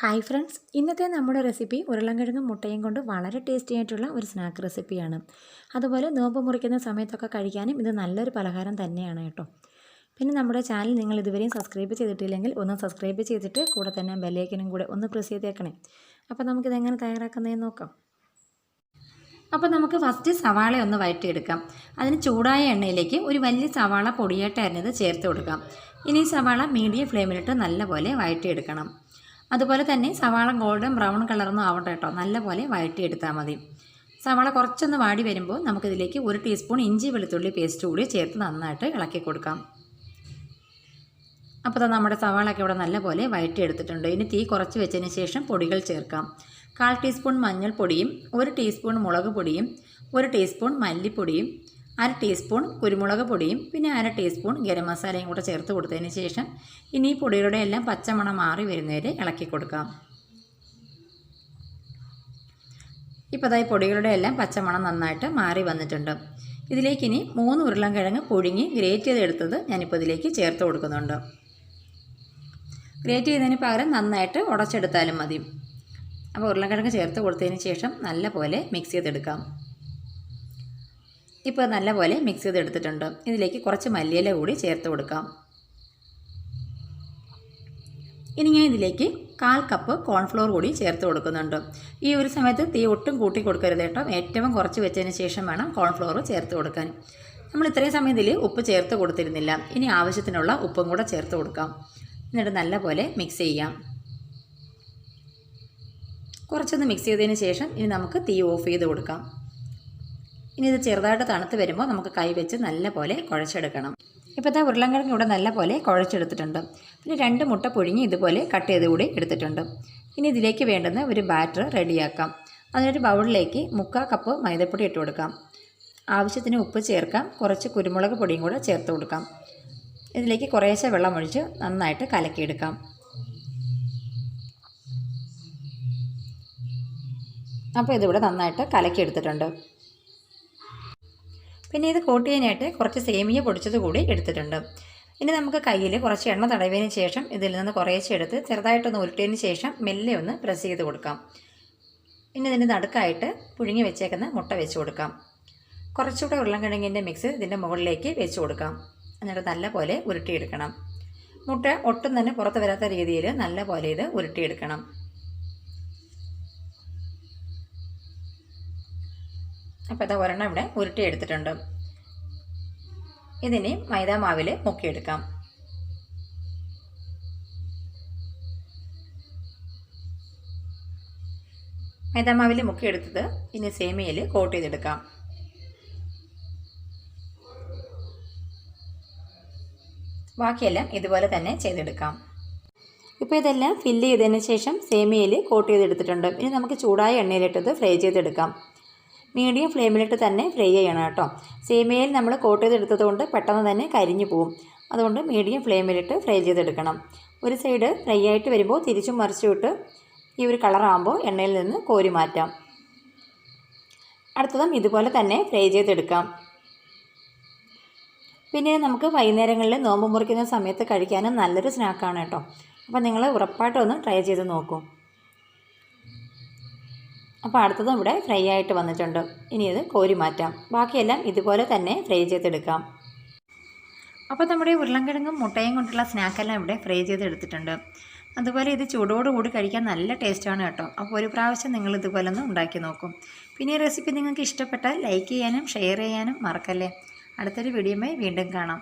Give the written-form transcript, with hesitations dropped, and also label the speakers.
Speaker 1: Hi friends, ഇന്നത്തെ നമ്മുടെ recipe ഉരുളൻകിഴങ്ങും മുട്ടയും കൊണ്ട് വളരെ ടേസ്റ്റി ആയിട്ടുള്ള ഒരു സ്നാക്ക് റെസിപ്പിയാണ്. അതുപോലെ നോമ്പ് മുറിക്കുന്ന സമയത്തൊക്കെ കഴിക്കാനും ഇത് നല്ലൊരു പലഹാരം തന്നെയാണ് കേട്ടോ. പിന്നെ നമ്മുടെ ചാനൽ നിങ്ങൾ ഇതുവരെയും സബ്സ്ക്രൈബ് ചെയ്തിട്ടില്ലെങ്കിൽ ഒന്ന് സബ്സ്ക്രൈബ് ചെയ്തിട്ട് കൂടെ തന്നെ ബെല്ലൈക്കനും കൂടെ ഒന്ന് പ്രസ് ചെയ്തേക്കണേ. അപ്പോൾ നമുക്കിതെങ്ങനെ തയ്യാറാക്കുന്നതെന്ന് നോക്കാം. അപ്പോൾ നമുക്ക് ഫസ്റ്റ് സവാള ഒന്ന് വഴറ്റിയെടുക്കാം. അതിന് ചൂടായ എണ്ണയിലേക്ക് ഒരു വലിയ സവാള പൊടിയായിട്ട് അരിഞ്ഞത് ചേർത്ത് കൊടുക്കാം. ഇനി സവാള മീഡിയം ഫ്ലെയിമിലിട്ട് നല്ലപോലെ വഴറ്റിയെടുക്കണം. അതുപോലെ തന്നെ സവാള ഗോൾഡൻ ബ്രൗൺ കളറൊന്നും ആവട്ടെ കേട്ടോ, നല്ലപോലെ വഴറ്റിയെടുത്താൽ മതി. സവാള കുറച്ചൊന്ന് വാടി വരുമ്പോൾ നമുക്കിതിലേക്ക് 1 ടീസ്പൂൺ ഇഞ്ചി വെളുത്തുള്ളി പേസ്റ്റ് കൂടി ചേർത്ത് നന്നായിട്ട് ഇളക്കി കൊടുക്കാം. അപ്പോൾ നമ്മുടെ സവാളയൊക്കെ ഇവിടെ നല്ലപോലെ വഴറ്റിയെടുത്തിട്ടുണ്ട്. ഇനി തീ കുറച്ച് വെച്ചതിന് ശേഷം പൊടികൾ ചേർക്കാം. 1/4 ടീസ്പൂൺ മഞ്ഞൾപ്പൊടിയും 1 ടീസ്പൂൺ മുളക് പൊടിയും 1 ടീസ്പൂൺ മല്ലിപ്പൊടിയും 1/2 ടീസ്പൂൺ കുരുമുളക് പൊടിയും പിന്നെ 1/2 ടീസ്പൂൺ ഗരം മസാലയും കൂടെ ചേർത്ത് കൊടുത്തതിന് ശേഷം ഇനി ഈ പൊടികളുടെ എല്ലാം പച്ചമണം മാറി വരുന്നവരെ ഇളക്കി കൊടുക്കാം. ഇപ്പോൾ ഈ പൊടികളുടെ എല്ലാം പച്ചമണം നന്നായിട്ട് മാറി വന്നിട്ടുണ്ട്. ഇതിലേക്ക് ഇനി 3 ഉരുളൻകിഴങ്ങ് പുഴുങ്ങി ഗ്രേറ്റ് ചെയ്തെടുത്തത് ഞാനിപ്പോൾ ഇതിലേക്ക് ചേർത്ത് കൊടുക്കുന്നുണ്ട്. ഗ്രേറ്റ് ചെയ്തതിന് പകരം നന്നായിട്ട് ഉടച്ചെടുത്താലും മതി. അപ്പോൾ ഉരുളൻകിഴങ്ങ് ചേർത്ത് കൊടുത്തതിന് ശേഷം നല്ലപോലെ മിക്സ് ചെയ്തെടുക്കാം. ഇപ്പോൾ നല്ലപോലെ മിക്സ് ചെയ്തെടുത്തിട്ടുണ്ട്. ഇതിലേക്ക് കുറച്ച് മല്ലിയില കൂടി ചേർത്ത് കൊടുക്കാം. ഇനി ഞാൻ ഇതിലേക്ക് 1/4 കപ്പ് കോൺഫ്ലോർ കൂടി ചേർത്ത് കൊടുക്കുന്നുണ്ട്. ഈ ഒരു സമയത്ത് തീ ഒട്ടും കൂട്ടി കൊടുക്കരുത് കേട്ടോ. ഏറ്റവും കുറച്ച് വെച്ചതിന് ശേഷം വേണം കോൺഫ്ലോർ ചേർത്ത് കൊടുക്കാൻ. നമ്മൾ ഇത്രയും സമയം ഇതിൽ ഉപ്പ് ചേർത്ത് കൊടുത്തിരുന്നില്ല. ഇനി ആവശ്യത്തിനുള്ള ഉപ്പും കൂടെ ചേർത്ത് കൊടുക്കാം. എന്നിട്ട് നല്ലപോലെ മിക്സ് ചെയ്യാം. കുറച്ചൊന്ന് മിക്സ് ചെയ്തതിന് ശേഷം ഇനി നമുക്ക് തീ ഓഫ് ചെയ്ത് കൊടുക്കാം. ഇനി ഇത് ചെറുതായിട്ട് തണുത്ത് വരുമ്പോൾ നമുക്ക് കൈ വെച്ച് നല്ലപോലെ കുഴച്ചെടുക്കണം. ഇപ്പോഴത്തെ ഉരുളൻകിഴങ്ങ് ഇവിടെ നല്ലപോലെ കുഴച്ചെടുത്തിട്ടുണ്ട്. പിന്നെ 2 മുട്ട പുഴുങ്ങി ഇതുപോലെ കട്ട് ചെയ്ത് കൂടി എടുത്തിട്ടുണ്ട്. ഇനി ഇതിലേക്ക് വേണ്ടുന്ന ഒരു ബാറ്റർ റെഡിയാക്കാം. അതിനൊരു ബൗളിലേക്ക് 3/4 കപ്പ് മൈദപ്പൊടി ഇട്ട് കൊടുക്കാം. ആവശ്യത്തിന് ഉപ്പ് ചേർക്കാം. കുറച്ച് കുരുമുളക് പൊടിയും കൂടെ ചേർത്ത് കൊടുക്കാം. ഇതിലേക്ക് കുറേശ്ശെ വെള്ളം ഒഴിച്ച് നന്നായിട്ട് കലക്കിയെടുക്കാം. അപ്പോൾ ഇതിവിടെ നന്നായിട്ട് കലക്കിയെടുത്തിട്ടുണ്ട്. പിന്നെ ഇത് കോട്ട് ചെയ്യാനായിട്ട് കുറച്ച് സേമിയ പൊടിച്ചത് കൂടി എടുത്തിട്ടുണ്ട്. ഇനി നമുക്ക് കയ്യിൽ കുറച്ച് എണ്ണ തടവിയതിന് ശേഷം ഇതിൽ നിന്ന് കുറേശ്ശെ എടുത്ത് ചെറുതായിട്ടൊന്ന് ഉരുട്ടിയതിന് ശേഷം മെല്ലെ ഒന്ന് പ്രസ് ചെയ്ത് കൊടുക്കാം. ഇനി ഇതിൻ്റെ നടുക്കായിട്ട് പുഴുങ്ങി വെച്ചേക്കുന്ന മുട്ട വെച്ച് കൊടുക്കാം. കുറച്ചുകൂടെ ഉരുളൻകിഴങ്ങിൻ്റെ മിക്സ് ഇതിൻ്റെ മുകളിലേക്ക് വെച്ച് കൊടുക്കാം. എന്നിട്ട് നല്ലപോലെ ഉരുട്ടിയെടുക്കണം. മുട്ട ഒട്ടും തന്നെ പുറത്ത് വരാത്ത രീതിയിൽ നല്ലപോലെ ഇത് ഉരുട്ടിയെടുക്കണം. അപ്പോൾ ഇത് ഒരെണ്ണം ഇവിടെ ഉരുട്ടിയെടുത്തിട്ടുണ്ട്. ഇതിനെ മൈദാമാവിൽ മുക്കിയെടുക്കാം. മൈദാമാവിൽ മുക്കിയെടുത്തത് ഇനി സേമിയയിൽ കോട്ട് ചെയ്തെടുക്കാം. ബാക്കിയെല്ലാം ഇതുപോലെ തന്നെ ചെയ്തെടുക്കാം. ഇപ്പോൾ ഇതെല്ലാം ഫില്ല് ചെയ്തതിന് ശേഷം സേമിയയിൽ കോട്ട് ചെയ്തെടുത്തിട്ടുണ്ട്. ഇനി നമുക്ക് ചൂടായ എണ്ണയിലിട്ടത് ഫ്രൈ ചെയ്തെടുക്കാം. മീഡിയം ഫ്ലെയിമിലിട്ട് തന്നെ ഫ്രൈ ചെയ്യണം കേട്ടോ. സേമിയയിൽ നമ്മൾ കോട്ട് ചെയ്തെടുത്തത് കൊണ്ട് പെട്ടെന്ന് തന്നെ കരിഞ്ഞു പോകും. അതുകൊണ്ട് മീഡിയം ഫ്ലെയിമിലിട്ട് ഫ്രൈ ചെയ്തെടുക്കണം. ഒരു സൈഡ് ഫ്രൈ ആയിട്ട് വരുമ്പോൾ തിരിച്ചും മറിച്ചും ഇട്ട് ഈ ഒരു കളറാകുമ്പോൾ എണ്ണയിൽ നിന്ന് കോരി മാറ്റാം. അടുത്തതും ഇതുപോലെ തന്നെ ഫ്രൈ ചെയ്തെടുക്കാം. പിന്നെ നമുക്ക് വൈകുന്നേരങ്ങളിൽ നോമ്പ് മുറിക്കുന്ന സമയത്ത് കഴിക്കാനും നല്ലൊരു സ്നാക്കാണ് കേട്ടോ. അപ്പോൾ നിങ്ങൾ ഉറപ്പായിട്ടൊന്ന് ട്രൈ ചെയ്ത് നോക്കൂ. അപ്പോൾ അടുത്തതും ഇവിടെ ഫ്രൈ ആയിട്ട് വന്നിട്ടുണ്ട്. ഇനി ഇത് കോരി മാറ്റാം. ബാക്കിയെല്ലാം ഇതുപോലെ തന്നെ ഫ്രൈ ചെയ്തെടുക്കാം. അപ്പോൾ നമ്മുടെ ഉരുളൻകിഴങ്ങും മുട്ടയും കൊണ്ടുള്ള സ്നാക്കെല്ലാം ഇവിടെ ഫ്രൈ ചെയ്തെടുത്തിട്ടുണ്ട്. അതുപോലെ ഇത് ചൂടോടുകൂടി കഴിക്കാൻ നല്ല ടേസ്റ്റാണ് കേട്ടോ. അപ്പോൾ ഒരു പ്രാവശ്യം നിങ്ങൾ ഇതുപോലെ ഒന്ന് ഉണ്ടാക്കി നോക്കും. പിന്നെ ഈ റെസിപ്പി നിങ്ങൾക്ക് ഇഷ്ടപ്പെട്ടാൽ ലൈക്ക് ചെയ്യാനും ഷെയർ ചെയ്യാനും മറക്കല്ലേ. അടുത്തൊരു വീഡിയോയുമായി വീണ്ടും കാണാം.